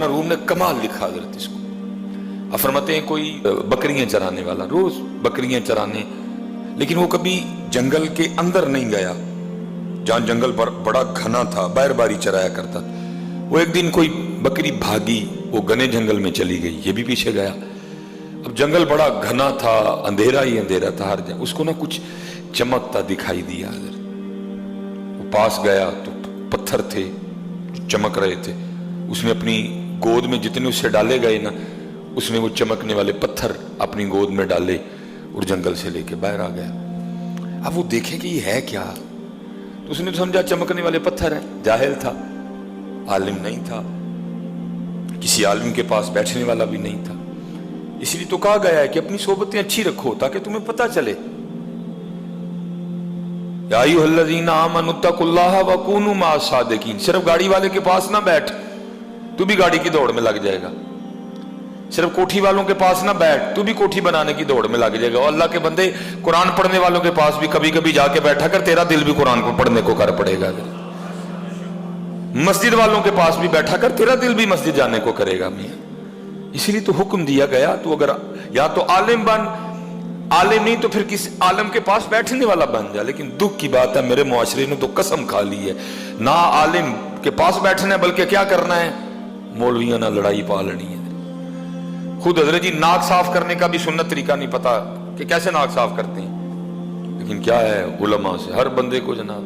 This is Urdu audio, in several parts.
روم نے کمال لکھا حضرت اس کو. اب فرماتے ہیں کوئی بکریاں چرانے والا روز بکریاں چرانے، لیکن وہ کبھی جنگل کے اندر نہیں گیا جہاں جنگل بڑا گھنا تھا، باہر باری چرایا کرتا تھا. وہ ایک دن کوئی بکری بھاگی، وہ گھنے جنگل میں چلی گئی، یہ بھی پیچھے گیا. اب جنگل بڑا گھنا تھا، اندھیرا ہی اندھیرا تھا ہر جگہ. اس کو نا کچھ چمکتا دکھائی دیا حضرت. وہ پاس گیا تو پتھر تھے جو چمک رہے تھے. اس نے اپنی گود میں جتنے اس سے ڈالے گئے نا، اس نے وہ چمکنے والے پتھر اپنی گود میں ڈالے اور جنگل سے لے کے باہر آ گیا. اب وہ دیکھے کہ یہ ہے کیا، تو اس نے سمجھا چمکنے والے پتھر ہیں. جاہل تھا، عالم نہیں تھا، کسی عالم کے پاس بیٹھنے والا بھی نہیں تھا. اس لیے تو کہا گیا ہے کہ اپنی صحبتیں اچھی رکھو تاکہ تمہیں پتہ چلے. یا ایھا الذین آمنوا اتقوا اللہ وکونوا مع الصادقین. صرف گاڑی والے کے پاس نہ بیٹھ، تو بھی گاڑی کی دوڑ میں لگ جائے گا. صرف کوٹھی والوں کے پاس نہ بیٹھ، تو بھی کوٹھی بنانے کی دوڑ میں لگ جائے گا. اور اللہ کے بندے قرآن پڑھنے والوں کے پاس بھی کبھی کبھی جا کے بیٹھا کر، تیرا دل بھی قرآن کو پڑھنے کو کر پڑے گا. مسجد والوں کے پاس بھی بیٹھا کر، تیرا دل بھی مسجد جانے کو کرے گا. میاں اسی لیے تو حکم دیا گیا، تو اگر یا تو عالم بن، عالم نہیں تو پھر کسی عالم کے پاس بیٹھنے والا بن جا. لیکن دکھ کی بات ہے میرے معاشرے نے تو قسم کھا لی ہے، نہ عالم کے پاس بیٹھنا ہے بلکہ کیا کرنا ہے، مولویاں نہ لڑائی پالنی ہے. خود حضرت جی ناک صاف کرنے کا بھی سنت طریقہ نہیں پتا کہ کیسے ناک صاف کرتے ہیں، لیکن کیا ہے علماء سے ہر بندے کو جناب.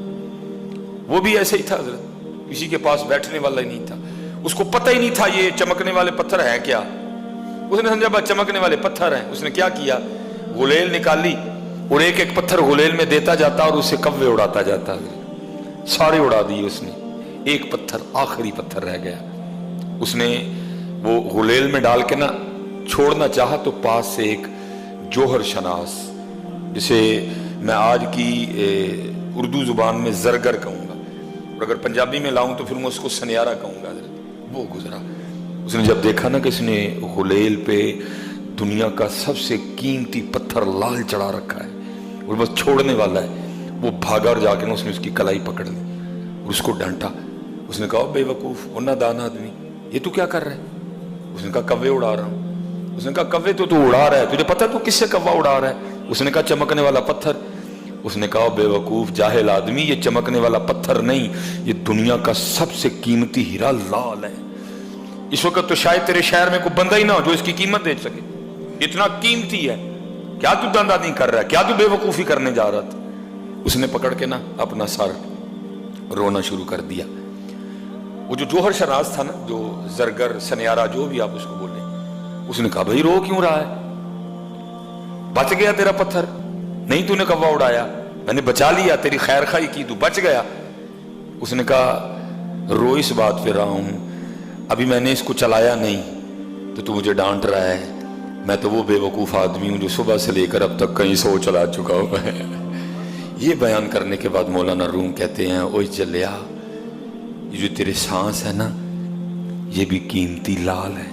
وہ بھی ایسے ہی تھا حضرت، کسی کے پاس بیٹھنے والا ہی نہیں تھا. اس کو پتہ ہی نہیں تھا یہ چمکنے والے پتھر ہیں کیا. اس نے سمجھا بس چمکنے والے پتھر ہیں. اس نے کیا کیا، غلیل نکالی اور ایک ایک پتھر غلیل میں دیتا جاتا اور اسے کوے اڑاتا جاتا. سارے اڑا دیے اس نے، ایک پتھر آخری پتھر رہ گیا. اس نے وہ غلیل میں ڈال کے نا چھوڑنا چاہا تو پاس سے ایک جوہر شناس، جسے میں آج کی اردو زبان میں زرگر کہوں گا، اور اگر پنجابی میں لاؤں تو پھر میں اس کو سنیارہ کہوں گا. وہ گزرا. اس نے جب دیکھا نا کہ اس نے غلیل پہ دنیا کا سب سے قیمتی پتھر لال چڑھا رکھا ہے اور بس چھوڑنے والا ہے، وہ بھاگا اور جا کے نا اس نے اس کی کلائی پکڑ لی اور اس کو ڈانٹا. اس نے کہا بے وقوف اور نادان آدمی، یہ تو کیا کر رہا ہے؟ اس نے کہا کوے اڑا رہا ہوں. اس نے کہا کوے تو اڑا رہا ہے، تجھے پتہ تو کس سے کوا اڑا رہا ہے؟ اس نے کہا چمکنے والا پتھر. اس نے کہا بے وقوف جاہل آدمی، یہ چمکنے والا پتھر نہیں، یہ دنیا کا سب سے قیمتی ہیرا لال ہے. اس وقت تو شاید تیرے شہر میں کوئی بندہ ہی نہ ہو جو اس کی قیمت دے سکے، اتنا قیمتی ہے. کیا تو دندہ نہیں کر رہا ہے، کیا تو بے وقوفی کرنے جا رہا تھا؟ اس نے پکڑ کے نا اپنا سر رونا شروع کر دیا. وہ جو جوہر شناس تھا نا، جو زرگر سنیارہ جو بھی آپ اس کو بولیں، اس نے کہا بھائی رو کیوں رہا ہے؟ بچ گیا تیرا پتھر، نہیں تو نے کوا اڑایا، میں نے بچا لیا، تیری خیر خواہی کی، تو بچ گیا. اس نے کہا رو اس بات پہ رہا ہوں، ابھی میں نے اس کو چلایا نہیں تو مجھے ڈانٹ رہا ہے. میں تو وہ بے وقوف آدمی ہوں جو صبح سے لے کر اب تک کہیں 100 چلا چکا ہوا ہے. یہ بیان کرنے کے بعد مولانا روم کہتے ہیں اوہ چلیا، یہ جو تیرے سانس ہے نا یہ بھی قیمتی لال ہے،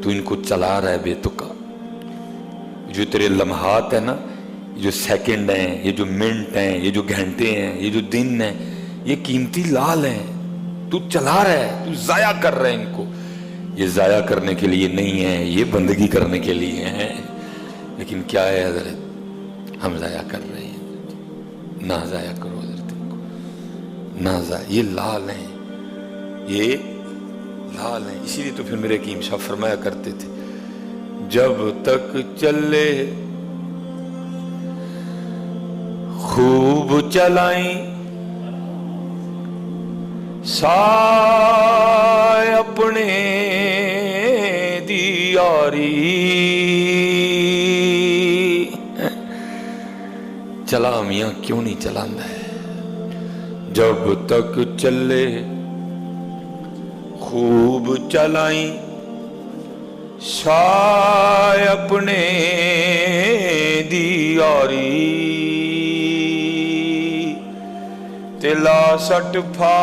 تو ان کو چلا رہا ہے بے تکا. جو تیرے لمحات ہیں نا، یہ جو سیکنڈ ہیں، یہ جو منٹ ہیں، یہ جو گھنٹے ہیں، یہ جو دن ہیں، یہ قیمتی لال ہیں. تو چلا رہا ہے، تو ضائع کر رہا ہے ان کو. یہ ضائع کرنے کے لیے نہیں ہے، یہ بندگی کرنے کے لیے ہیں. لیکن کیا ہے حضرت، ہم ضائع کر رہے ہیں. نہ ضائع کرو حضرت ان کو، نہ ضائع. یہ لال ہیں، یہ لال ہیں. اسی لیے تو پھر میرے حکیم صاحب فرمایا کرتے تھے جب تک چلے خوب چلائیں سائے اپنے دی یاری. چلا میاں کیوں نہیں چلاندہ ہے؟ جب تک چلے خوب چلائیں سائے اپنے دی یاری. تلا سٹ پھا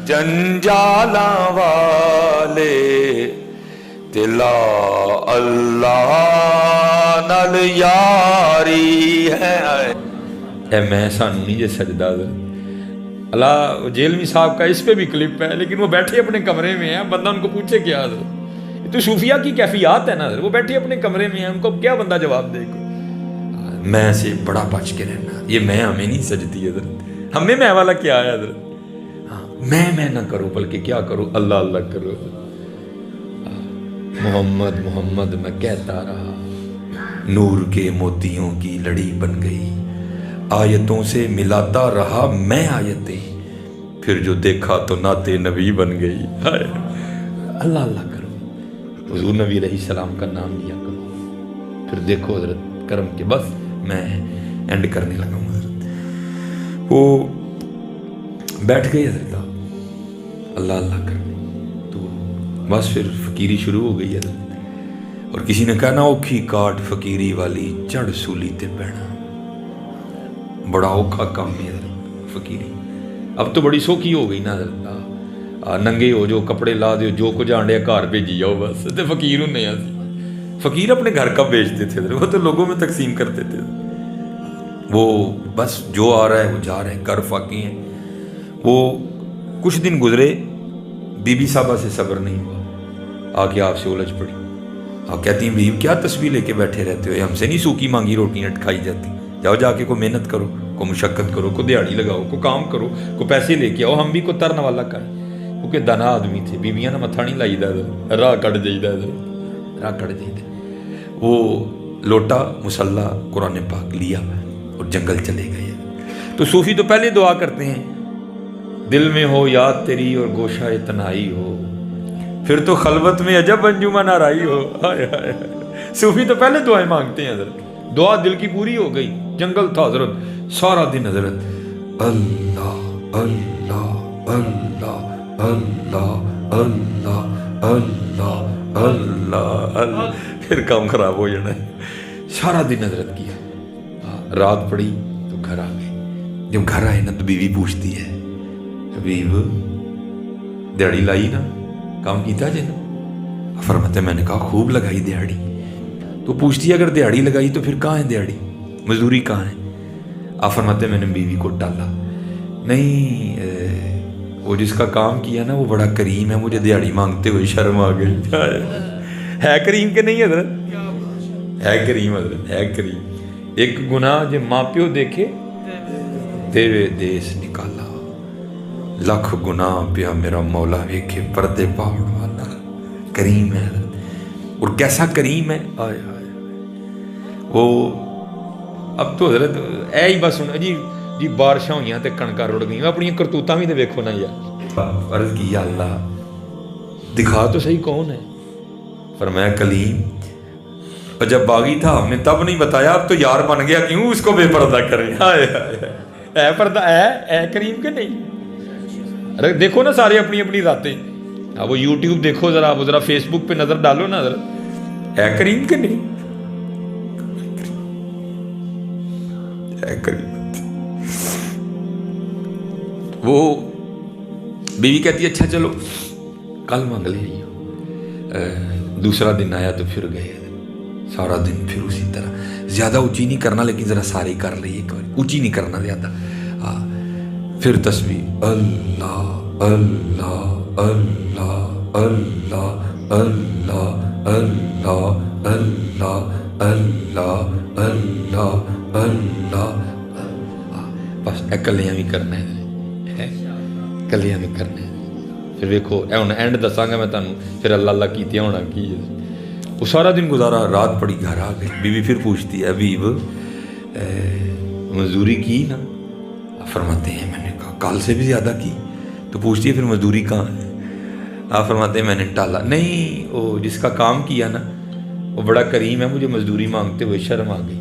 جنجالاں والے، تلا اللہ نال یاری ہے. اے میں سانو نہیں جے سجدہ اللہ جیلوی صاحب کا اس پہ بھی کلپ ہے، لیکن وہ بیٹھے اپنے کمرے میں ہیں، بندہ ان کو پوچھے کیا حضرت، تو صوفیہ کی کیفیات ہے نا حضرت، وہ بیٹھے اپنے کمرے میں ہیں، ان کو کیا بندہ جواب دے کو. میں سے بڑا بچ کے رہنا، یہ میں ہمیں نہیں سجتی حضرت، ہمیں میں والا کیا ہے حضرت. ہاں میں نہ کرو بلکہ کیا کرو، اللہ اللہ کرو. محمد محمد میں کہتا رہا، نور کے موتیوں کی لڑی بن گئی، آیتوں سے ملاتا رہا میں آیتیں، پھر جو دیکھا تو نعت نبی بن گئی. اللہ اللہ کرو، حضور نبی علیہ السلام کا نام لیا کرو، پھر دیکھو حضرت کرم کے. بس میں اینڈ کرنے لگا ہوں حضرت. وہ بیٹھ گئی حضرت، اللہ اللہ کرنے، تو بس پھر فقیری شروع ہو گئی حضرت. اور کسی نے کہا نا اوکھی کاٹ فقیری والی چڑھ سولی تے بہنا، بڑا اوکھا کام ہے حضرت فقیری. اب تو بڑی سوکھی ہو گئی نا حضرت، ننگے ہو جو کپڑے لا دیو، جو کچھ آنڈے گھر بھیجی جاؤ، بس تے فقیر ہونے ہیں. فقیر اپنے گھر کا بیچتے تھے حضرت، وہ تو لوگوں میں تقسیم کرتے تھے. وہ بس جو آ رہا ہے وہ جا رہے ہیں، گھر فاقی ہیں. وہ کچھ دن گزرے، بی بی صاحبہ سے صبر نہیں ہوا، آ کے آپ سے الجھ پڑی. آپ کہتی ہیں بیوی کیا تسبیح لے کے بیٹھے رہتے ہو، ہم سے نہیں سوکھی مانگی روٹیاں کھائی جاتی، جاؤ جا کے کوئی محنت کرو، کوئی مشقت کرو، کوئی دیہڑی لگاؤ، کوئی کام کرو، کوئی پیسے لے کے آؤ، ہم بھی کوئی ترن والا کریں. کیونکہ دانا آدمی تھے، بیویاں نے متھا نہیں لائی دا، راہ کٹ جائی دا، راہ کٹ جائی دا. وہ لوٹا مصلی قرآن پاک لیا اور جنگل چلے گئے. تو صوفی تو پہلے دعا کرتے ہیں، دل میں ہو یاد تیری اور گوشہ تنہائی ہو، پھر تو خلوت میں عجب انجمن آرائی ہو. صوفی تو پہلے دعائیں مانگتے ہیں حضرت. دعا دل کی پوری ہو گئی، جنگل تھا حضرت، سارا دن حضرت اللہ اللہ اللہ اللہ اللہ اللہ اللہ اللہ. پھر کام خراب ہو جانا ہے. سارا دن حضرت کیا، رات پڑی تو گھر آ گئے. جب گھر آئے نا تو بیوی پوچھتی ہے، حبیب دیہڑی لائی نا، کام کیتا جے نا؟ فرماتے میں نے کہا خوب لگائی دیہڑی. تو پوچھتی ہے اگر دیہڑی لگائی تو پھر کہاں ہے دیہڑی، مزدوری کہاں ہے؟ آپ فرماتے میں نے بیوی کو ڈالا، نہیں وہ جس کا کام کیا نا وہ بڑا کریم ہے، مجھے دیہڑی مانگتے ہوئے شرم آ گئی. ہے کریم کہ نہیں حضرت؟ ہے کریم حضرت، ہے کریم. ایک گناہ جو ماں پیو دیکھے دیوے دیس نکالا، لکھ گناہ پیا میرا مولا ویکھے پردے پاڑ والا. کریم ہے حضرت. اور کیسا کریم ہے، آئے آئے. وہ اب تو حضرت اے ہی بس جی بارشاں ہوئیاں تے کنکاں رڑ گئیں، اپنی کرتوتاں بھی تے ویکھو نا یار. عرض کی یا اللہ دکھا تو صحیح کون ہے؟ فرمایا کلیم، اور جب باغی تھا ہم نے تب نہیں بتایا، اب تو یار بن گیا کیوں اس کو بے پردہ کریں. ہائے ہائے، اے پردہ اے کریم کہ نہیں؟ ارے دیکھو نا سارے اپنی اپنی راتیں. اب وہ یوٹیوب دیکھو ذرا فیس بک پہ نظر ڈالو نا ذرا، اے کریم کہ نہیں؟ اے کریم. وہ بیوی کہتی ہے اچھا چلو کل مانگ لے. دوسرا دن آیا تو پھر گئے، سارا دن پھر اسی طرح. زیادہ اونچی نہیں کرنا لیکن ذرا ساری کر لی، ایک بار اونچی نہیں کرنا زیادہ. پھر تسبیح اللہ اللہ اللہ اللہ اللہ اللہ اللہ اللہ اللہ اللہ. بس کلیاں بھی کرنا ہے، کلیاں بھی کرنا ہے. پھر ویکھو اے ہن اینڈ دساں گا میں تانوں پھر اللہ اللہ کیتیا ہونا کی. وہ سارا دن گزارا، رات پڑی گھر آ گئی. بیوی پھر پوچھتی ہے حبیب مزدوری کی نا؟ فرماتے ہیں میں نے کہا کل سے بھی زیادہ کی. تو پوچھتی ہے پھر مزدوری کہاں ہے؟ آپ فرماتے ہیں میں نے ٹالا. نہیں وہ جس کا کام کیا نا وہ بڑا کریم ہے، مجھے مزدوری مانگتے ہوئے شرم آ گئی.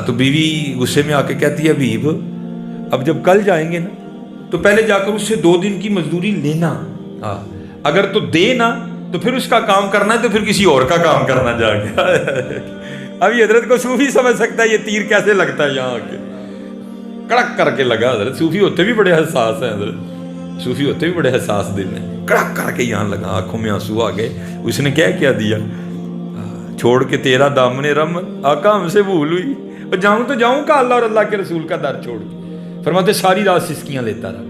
تو بیوی غصے میں آ کے کہتی ہے حبیب اب جب کل جائیں گے نا تو پہلے جا کر اس سے 2 دن کی مزدوری لینا، اگر تو دے نا تو پھر اس کا کام کرنا ہے، تو پھر کسی اور کا کام کرنا جا کے. اب یہ حضرت کو صوفی سمجھ سکتا ہے یہ تیر کیسے لگتا ہے یہاں کے. کڑک کر کے لگا حضرت. صوفی ہوتے بھی بڑے حساس ہیں حضرت، صوفی ہوتے بھی بڑے حساس دل ہیں. کڑک کر کے یہاں لگا، آنکھوں میں آنسو آ گئے. اس نے کیا دیا، چھوڑ کے تیرا دامن رحمت آقا ہم سے بھول ہوئی، اور جاؤں تو جاؤں کا اللہ اور اللہ کے رسول کا در چھوڑ کے. فرماتے ساری رات سسکیاں لیتا رہا.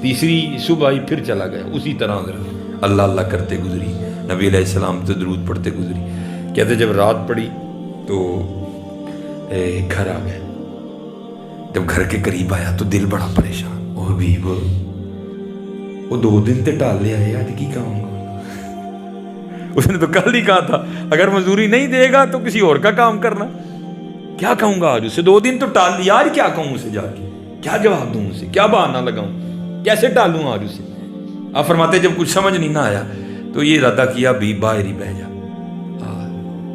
تیسری صبح آئی پھر چلا گیا اسی طرح اللہ اللہ کرتے گزری، نبی علیہ السلام تو درود پڑھتے گزری۔ کہتے جب رات پڑی تو گھر آ گیا، جب گھر کے قریب آیا تو دل بڑا پریشان، او حبیب وہ 2 دن تے ٹال لے آئے، آج کی کہوں گا؟ اس نے تو کل ہی کہا تھا اگر مزدوری نہیں دے گا تو کسی اور کا کام کرنا، کیا کہوں گا آج اسے؟ 2 دن تو ٹال لیا، آج کیا کہوں اسے؟ جا کے کیا جواب دوں اسے؟ کیا بہانہ لگاؤں؟ کیسے ٹالوں آج اسے؟ آپ فرماتے جب کچھ سمجھ نہیں نہ آیا تو یہ ارادہ کیا بھی باہر ہی بہ جا،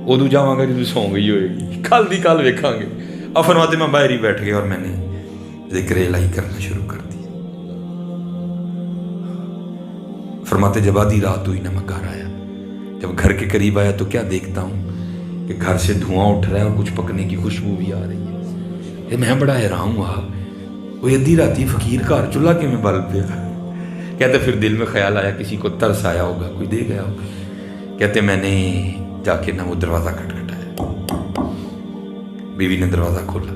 ادو جاواں گا جدو سو گئی ہوئے گی، کل دی کل ویکھاں گے۔ آپ فرماتے میں باہر ہی بیٹھ گیا اور میں نے ذکر الہی کرنا شروع کر دیا۔ فرماتے جب آدھی رات ہوئی نہ میں گھر آیا، جب گھر کے قریب آیا تو کیا دیکھتا ہوں کہ گھر سے دھواں اٹھ رہا ہے اور کچھ پکنے کی خوشبو بھی آ رہی ہے۔ میں بڑا حیران ہوا، وہ ادھی راتی فقیر گھر چولہا کے میں بل پیا۔ کہتے پھر دل میں خیال آیا کسی کو ترس آیا ہوگا، کوئی دے گیا ہوگا۔ کہتے میں نے جا کے نہ وہ دروازہ کھٹکھٹایا، بیوی نے دروازہ کھولا،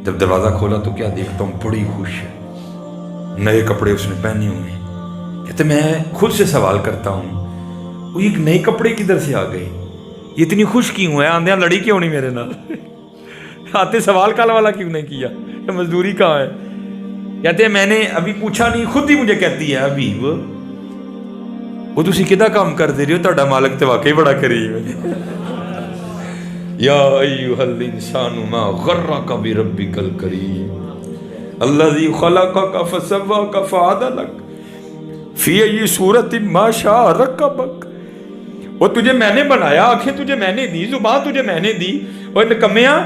جب دروازہ کھولا تو کیا دیکھتا ہوں بڑی خوش ہے، نئے کپڑے اس نے پہنے ہوئے ہیں۔ کہتے میں خود سے سوال کرتا ہوں وہ ایک نئے کپڑے کدھر سے آ گئے، یہ اتنی خوش کیوں ہے؟ آندیاں لڑی کیوں نہیں میرے نال؟ آتے سوال کال والا کیوں نہیں کیا کہ مزدوری کہاں ہے؟ کہتے ہیں میں نے ابھی پوچھا نہیں، خود ہی مجھے کہتی ہے حبیب وہ تسی کدا کام کر دے رہے ہو، تہاڈا مالک تے واقعی بڑا کریم ہے۔ یا ایھا الانسان ما غرک بربک الکریم الذی خلقک فسواک فعدلک فی ای صورت ما شاء رکبک۔ وہ تجھے میں نے بنایا، آنکھیں تجھے میں نے دی، زبان تجھے میں نے دی، اور نکمیاں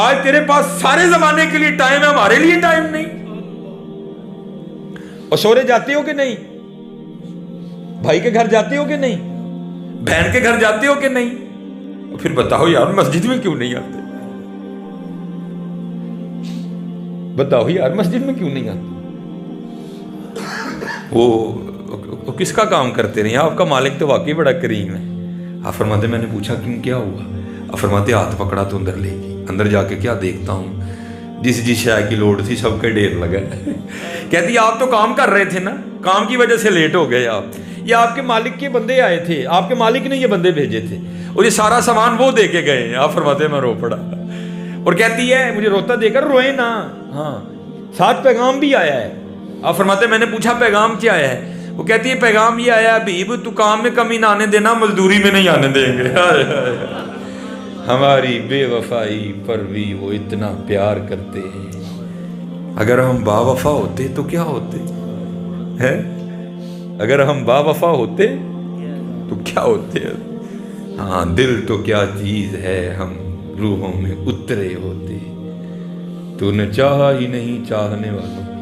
آج تیرے پاس سارے زمانے کے لیے ٹائم ہے، ہمارے لیے ٹائم نہیں۔ اور سورے جاتے ہو کہ نہیں؟ بھائی کے گھر جاتے ہو کہ نہیں؟ بہن کے گھر جاتے ہو کہ نہیں؟ پھر بتاؤ یار مسجد میں کیوں نہیں آتے؟ بتاؤ یار مسجد میں کیوں نہیں آتے؟ وہ کس کا کام کرتے رہے ہیں؟ آپ کا مالک تو واقعی بڑا کریم ہے۔ آپ فرماتے میں نے پوچھا کیوں، کیا ہوا؟ آپ فرماتے ہاتھ پکڑا تو اندر لے گئی، اندر جا کے کیا دیکھتا ہوں جس شے کی لوڑ تھی سب کا ڈھیر لگا ہے۔ کہتی آپ تو کام کر رہے تھے نا، کام کی وجہ سے لیٹ ہو گئے آپ، یہ آپ کے مالک کے بندے آئے تھے، آپ کے مالک نے یہ بندے بھیجے تھے اور یہ سارا سامان وہ دے کے گئے ہیں۔ آپ فرماتے میں رو پڑا، اور کہتی ہے مجھے روتا دے کر روئے نا، ہاں ساتھ پیغام بھی آیا ہے۔ آپ فرماتے میں نے پوچھا پیغام کیا آیا ہے؟ وہ کہتی ہے پیغام یہ آیا حبیب تو کام میں کمی نہ آنے دینا، مزدوری میں نہیں آنے دیں گے۔ ہماری بے وفائی پر بھی وہ اتنا پیار کرتے ہیں، اگر ہم با وفا ہوتے تو کیا ہوتے ہے؟ اگر ہم با وفا ہوتے تو کیا ہوتے؟ ہاں دل تو کیا چیز ہے، ہم روحوں میں اترے ہوتے، تو نے چاہا ہی نہیں چاہنے والوں